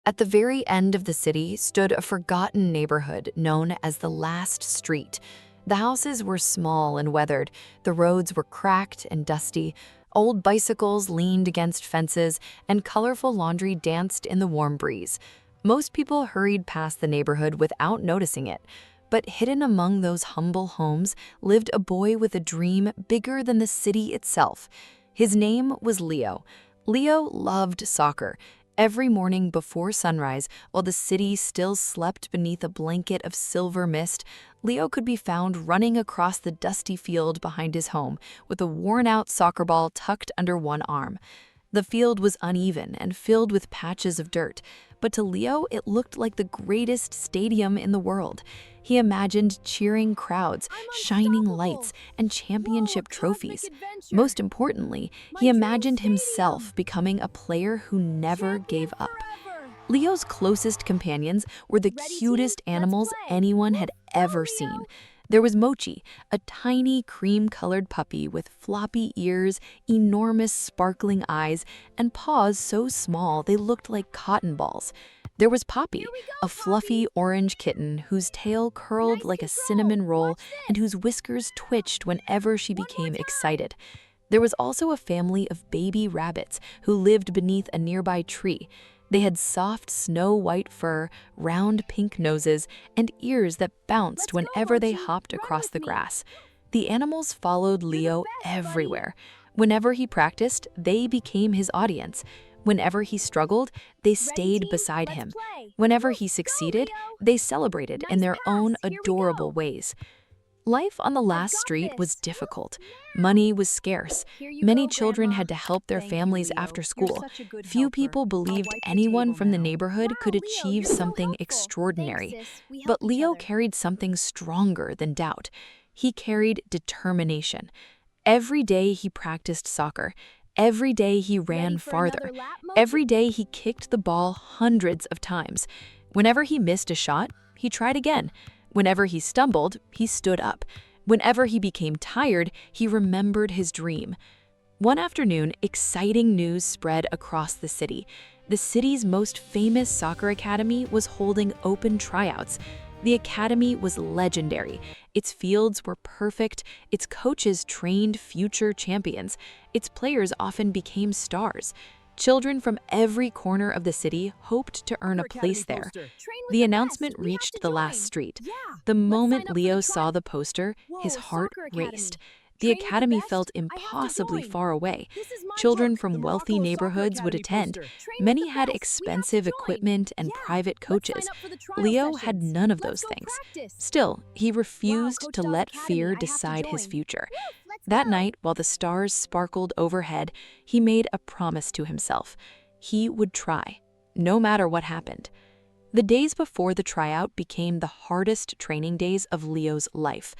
At the very end of the city stood a forgotten neighborhood known as the Last Street. The houses were small and weathered, the roads were cracked and dusty, old bicycles leaned against fences, and colorful laundry danced in the warm breeze. Most people hurried past the neighborhood without noticing it, but hidden among those humble homes lived a boy with a dream bigger than the city itself. His name was Leo. Leo loved soccer. Every morning before sunrise, while the city still slept beneath a blanket of silver mist, Leo could be found running across the dusty field behind his home with a worn-out soccer ball tucked under one arm. The field was uneven and filled with patches of dirt, but to Leo it looked like the greatest stadium in the world. He imagined cheering crowds, shining lights, and championship trophies. Most importantly, he imagined himself becoming a player who never gave up. Leo's closest companions were the cutest animals anyone had ever seen. There was Mochi, a tiny cream-colored puppy with floppy ears, enormous sparkling eyes, and paws so small they looked like cotton balls. There was Poppy, a fluffy orange kitten whose tail curled like a cinnamon roll and whose whiskers twitched whenever she became excited. There was also a family of baby rabbits who lived beneath a nearby tree. They had soft snow-white fur, round pink noses, and ears that bounced whenever they hopped across the grass. The animals followed Leo everywhere. Whenever he practiced, they became his audience. Whenever he struggled, they stayed beside him. Whenever he succeeded, they celebrated in their own adorable ways. Life on the Last Street was difficult. Money was scarce. Many children had to help their families after school. Few people believed anyone from the neighborhood could achieve something extraordinary. But Leo carried something stronger than doubt. He carried determination. Every day he practiced soccer. Every day he ran farther. Every day he kicked the ball hundreds of times. Whenever he missed a shot, he tried again. Whenever he stumbled, he stood up. Whenever he became tired, he remembered his dream. One afternoon, exciting news spread across the city. The city's most famous soccer academy was holding open tryouts. The academy was legendary. Its fields were perfect. Its coaches trained future champions. Its players often became stars. Children from every corner of the city hoped to earn a place there. The announcement reached the Last Street. The moment Leo saw the poster, his heart raced. The academy felt impossibly far away. Children from wealthy neighborhoods would attend. Many had expensive equipment and private coaches. Leo had none of those things. Still, he refused to let fear decide his future. That night, while the stars sparkled overhead, he made a promise to himself. He would try, no matter what happened. The days before the tryout became the hardest training days of Leo's life.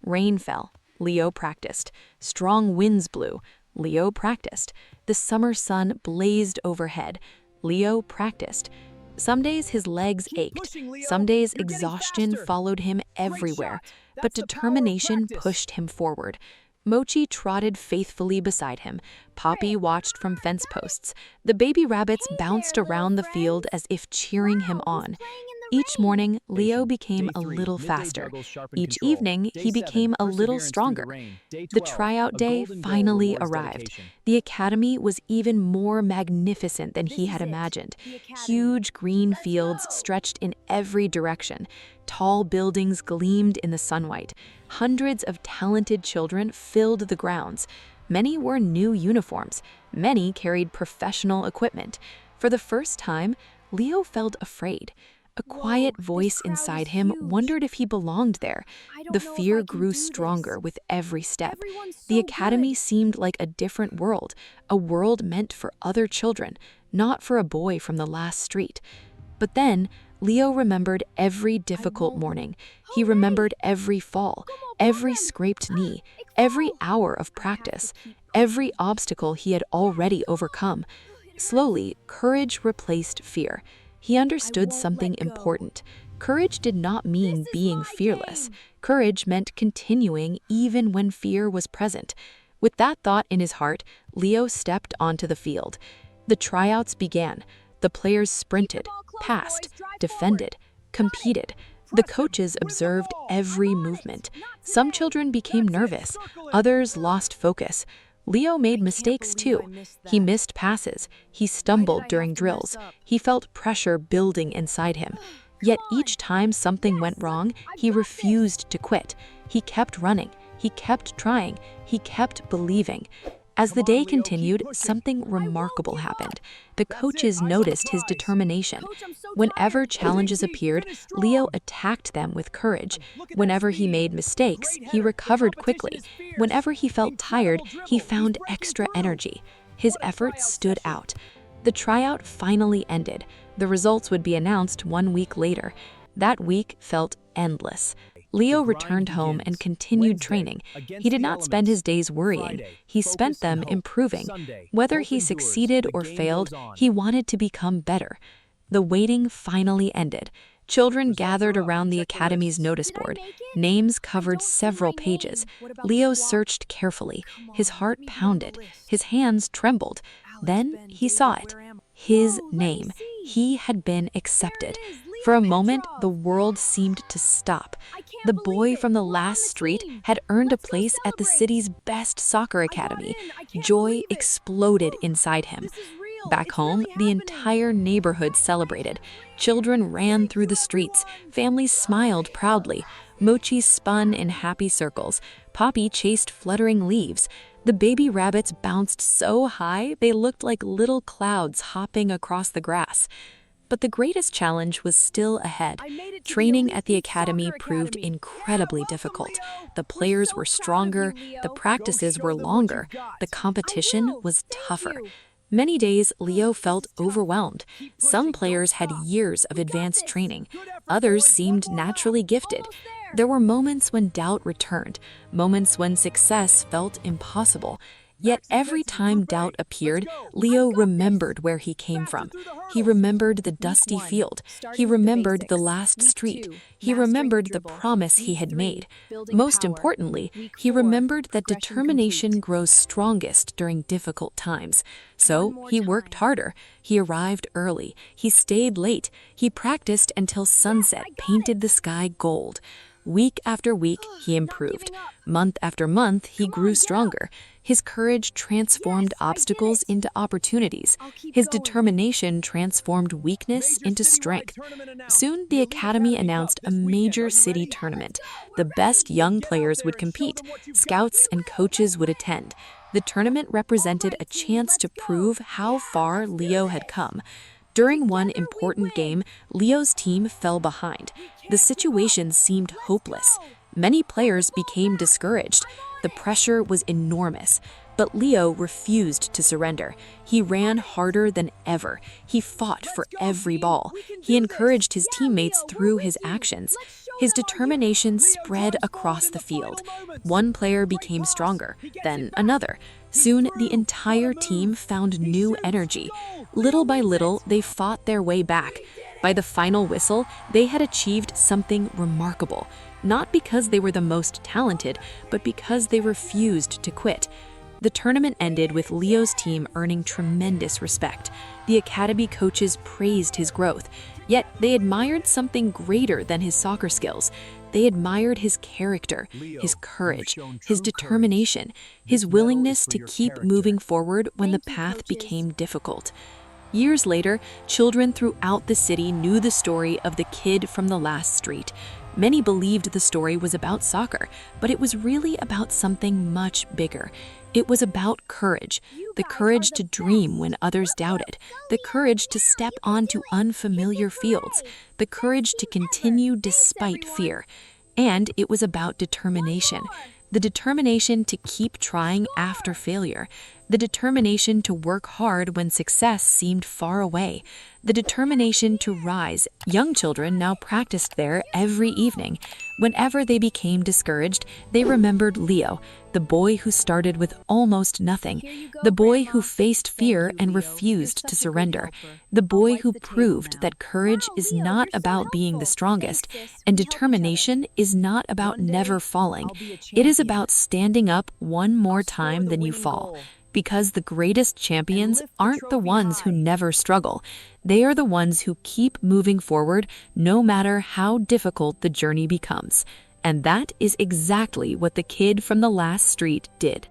Rain fell. Leo practiced. Strong winds blew. Leo practiced. The summer sun blazed overhead. Leo practiced. Some days his legs ached. Some days exhaustion followed him everywhere. But determination pushed him forward. Mochi trotted faithfully beside him. Poppy watched from fence posts. The baby rabbits bounced around the field as if cheering him on. Each morning, Leo became a little faster. Each evening, he became a little stronger. The tryout day finally arrived. The academy was even more magnificent than he had imagined. Huge green fields stretched in every direction. Tall buildings gleamed in the sunlight. Hundreds of talented children filled the grounds. Many wore new uniforms. Many carried professional equipment. For the first time, Leo felt afraid. A quiet voice inside him wondered if he belonged there. The fear grew stronger with every step. The academy seemed like a different world, a world meant for other children, not for a boy from the Last Street. But then, Leo remembered every difficult morning. He remembered every fall, every scraped knee, every hour of practice, every obstacle he had already overcome. Slowly, courage replaced fear. He understood something important. Courage did not mean being fearless. Courage meant continuing even when fear was present. With that thought in his heart, Leo stepped onto the field. The tryouts began. The players sprinted. passed, defended, competed. The coaches observed every movement. Some children became nervous, others lost focus. Leo made mistakes too. He missed passes, he stumbled during drills, he felt pressure building inside him. Yet each time something went wrong, he refused to quit. He kept running, he kept trying, he kept believing. As the day continued, something remarkable happened. The coaches noticed his determination. Whenever challenges appeared, Leo attacked them with courage. Whenever he made mistakes, he recovered quickly. Whenever he felt tired, he found extra energy. His efforts stood out. The tryout finally ended. The results would be announced 1 week later. That week felt endless. Leo returned home and continued training. He did not spend his days worrying. He spent them improving. Whether he succeeded or failed, he wanted to become better. The waiting finally ended. Children gathered around the academy's notice board. Names covered several pages. Leo searched carefully. His heart pounded. His hands trembled. Then he saw it. His name. He had been accepted. For a moment, the world seemed to stop. The boy from the last street had earned a place at the city's best soccer academy. Joy exploded inside him. Back home, the entire neighborhood celebrated. Children ran through the streets. Families smiled proudly. Mochi spun in happy circles. Poppy chased fluttering leaves. The baby rabbits bounced so high they looked like little clouds hopping across the grass. But the greatest challenge was still ahead. Training at the academy proved incredibly difficult. The players were stronger, the practices were longer, the competition was tougher. Many days, Leo felt overwhelmed. Some players had years of advanced training. Others seemed naturally gifted. There were moments when doubt returned, moments when success felt impossible. Yet every time doubt appeared, Leo remembered where he came from. He remembered the dusty field. He remembered the last street. He remembered the promise he had made. Most importantly, he remembered that determination grows strongest during difficult times. So he worked harder. He arrived early. He stayed late. He practiced until sunset painted the sky gold. Week after week, he improved. Month after month, he grew stronger. His courage transformed obstacles into opportunities. His determination transformed weakness into strength. Soon, the academy announced a major city tournament. The best young players would compete. Scouts and coaches would attend. The tournament represented a chance to prove how far Leo had come. During one important game, Leo's team fell behind. The situation seemed hopeless. Many players became discouraged. The pressure was enormous. But Leo refused to surrender. He ran harder than ever. He fought for every ball. He encouraged his teammates through his actions. His determination spread across the field. One player became stronger, then another. Soon, the entire team found new energy. Little by little, they fought their way back. By the final whistle, they had achieved something remarkable. Not because they were the most talented, but because they refused to quit. The tournament ended with Leo's team earning tremendous respect. The academy coaches praised his growth, yet they admired something greater than his soccer skills. They admired his character, his courage, his determination, his willingness to keep moving forward when the path became difficult. Years later, children throughout the city knew the story of the kid from the last street. Many believed the story was about soccer, but it was really about something much bigger. It was about courage, the courage to dream when others doubted, the courage to step onto unfamiliar fields, the courage to continue despite fear. And it was about determination, the determination to keep trying after failure, the determination to work hard when success seemed far away, the determination to rise. Young children now practiced there every evening. Whenever they became discouraged, they remembered Leo, the boy who started with almost nothing, the boy who faced fear and refused to surrender, the boy who proved that courage is not about being the strongest, and determination is not about never falling. It is about standing up one more time than you fall. Because the greatest champions aren't the ones who never struggle. They are the ones who keep moving forward no matter how difficult the journey becomes. And that is exactly what the kid from the last street did.